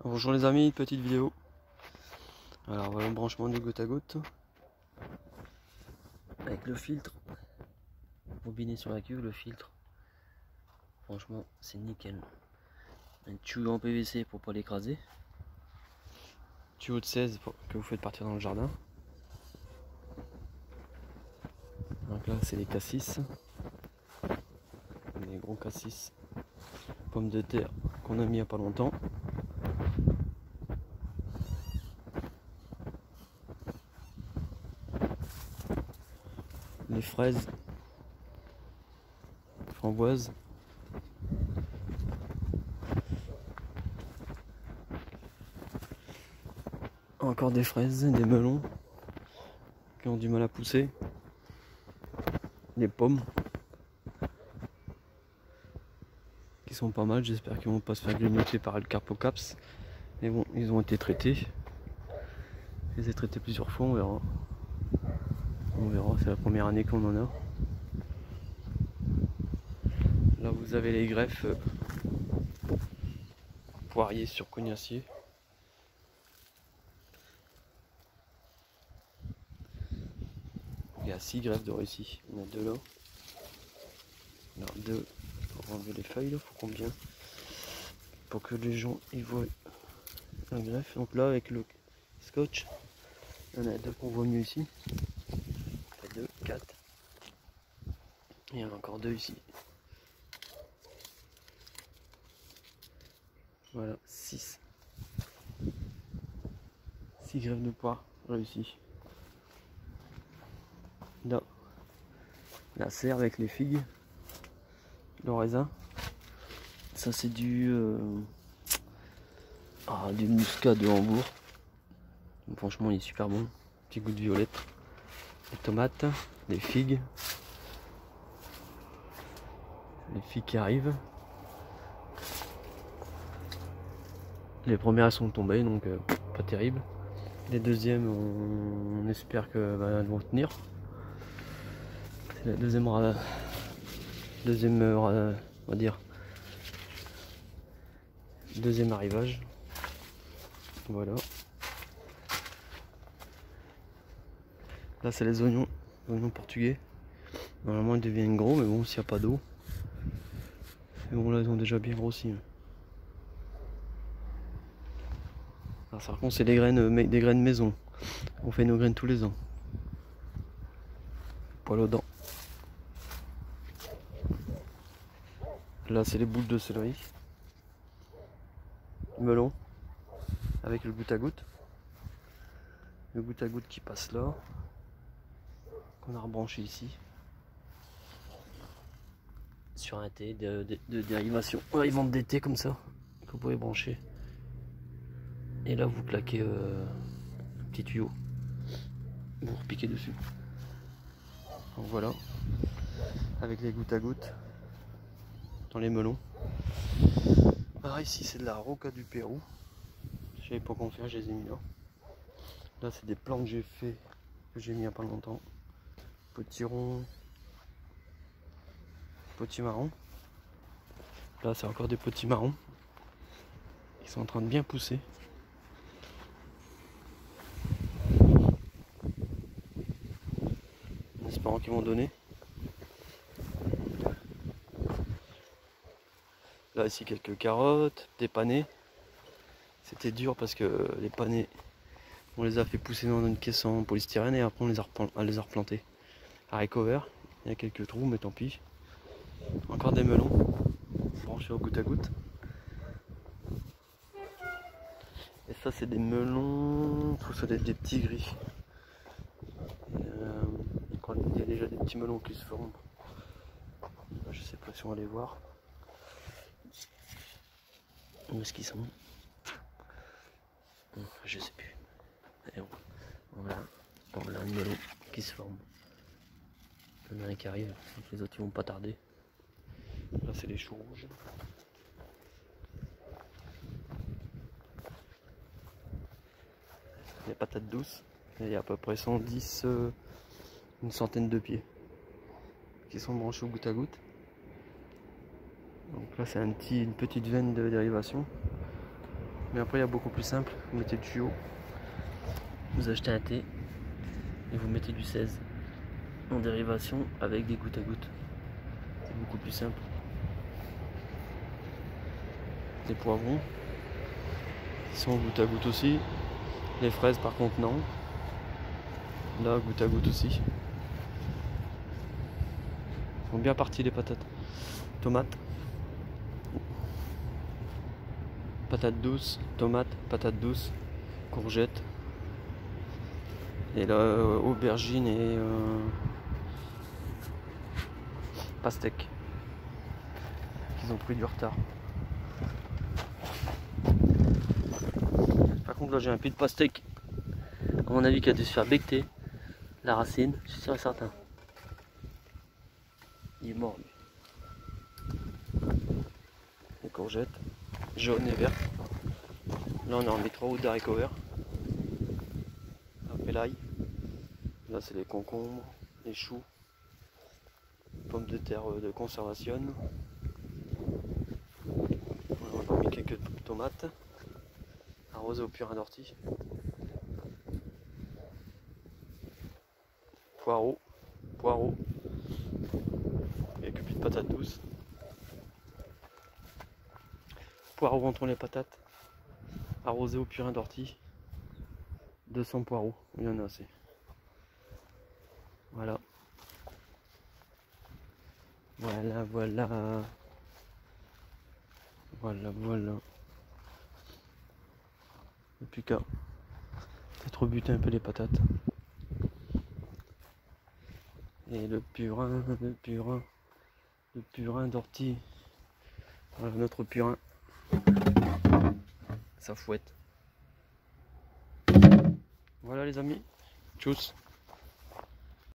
Bonjour les amis, petite vidéo. Alors voilà le branchement du goutte à goutte avec le filtre bobiné sur la cuve. Le filtre, franchement, c'est nickel. Un tuyau en PVC pour pas l'écraser, tuyau de 16 que vous faites partir dans le jardin. Donc là c'est les cassis, les gros cassis pommes de terre qu'on a mis il n'y a pas longtemps. Les fraises, framboises, encore des fraises, des melons qui ont du mal à pousser, des pommes qui sont pas mal. J'espère qu'ils vont pas se faire grignoter par le Carpocaps, mais bon, ils ont été traités. Je les ai traités plusieurs fois, on verra. On verra, c'est la première année qu'on en a. Là vous avez les greffes poirier sur cognacier. Il y a 6 greffes de ici. Il y en a 2 là. Non, 2. On va enlever les feuilles là, faut combien? Pour que les gens ils voient la greffe. Donc là avec le scotch, il y en a 2 qu'on voit mieux ici. 2, 4. Et il y en a encore 2 ici. Voilà, 6. 6 greffes de poire réussies. Là, la serre avec les figues, le raisin. Ça c'est du muscat de Hambourg. Donc, franchement il est super bon. Petit goût de violette. Les tomates, les figues. Les figues qui arrivent. Les premières sont tombées donc pas terrible. Les deuxièmes on espère que elles vont tenir. C'est la deuxième on va dire deuxième arrivage. Voilà. Là c'est les oignons portugais. Normalement ils deviennent gros, mais bon, s'il n'y a pas d'eau. Mais bon, là ils ont déjà bien grossi. Alors, par contre c'est des graines maison. On fait nos graines tous les ans. Poil aux dents. Là c'est les boules de céleri. Melon. Avec le goutte à goutte. Le goutte à goutte qui passe là. Qu'on a rebranché ici. Sur un thé de dérivation. Ouais, ils vendent des thés comme ça. Que vous pouvez brancher. Et là vous claquez un petit tuyau. Vous repiquez dessus. Donc voilà. Avec les gouttes à gouttes. Dans les melons. Pareil, ici c'est de la roca du Pérou. Je savais pas quoi en faire, je les ai mis là. Là c'est des plants que j'ai fait, que j'ai mis il n'y a pas longtemps. Petit rond, petit marron. Là c'est encore des petits marrons. Ils sont en train de bien pousser. En espérant qu'ils vont donner. Là ici quelques carottes, des panais. C'était dur parce que les panais, on les a fait pousser dans une caisse en polystyrène et après on les a replantés. Haricots verts, il y a quelques trous mais tant pis. Encore des melons, branchés au goutte à goutte. Et ça c'est des melons, tout ça des petits gris. Il y a déjà des petits melons qui se forment. Je sais pas si on va les voir. Où est-ce qu'ils sont? Je sais plus. Allez, voilà un melon qui se forme. Il y en a un qui arrive, donc les autres ils vont pas tarder. Là c'est les choux rouges. Les patates douces. Il y a à peu près 110, une centaine de pieds qui sont branchés au goutte à goutte. Donc là c'est une petite veine de dérivation. Mais après il y a beaucoup plus simple, vous mettez le tuyau, vous achetez un thé et vous mettez du 16 en dérivation avec des gouttes à gouttes. C'est beaucoup plus simple. Les poivrons, ils sont goutte à goutte aussi. Les fraises par contre non. Là goutte à goutte aussi. Ils sont bien partis les patates. Tomates. Patates douces, tomates, patates douces, courgettes. Et là aubergines et pastèques. Ils ont pris du retard. Par contre là j'ai un pied de pastèque, à mon avis qui a dû se faire becter la racine, je suis sûr et certain. Il est mort lui. Les courgettes, jaunes et vertes. Là on a remis 3 routes d'haricots verts. Après l'ail. Là c'est les concombres, les choux, pommes de terre de conservation. On a mis quelques tomates. Arrosé au purin d'ortie. Poireaux. Quelques petites patates douces. Poireaux entre les patates. Arrosé au purin d'ortie. 200 poireaux, il y en a assez. Voilà. Voilà. Et puis qu'à peut-être rebuter un peu les patates. Et le purin d'ortie. Voilà notre purin. Ça fouette. Voilà les amis. Tchuss.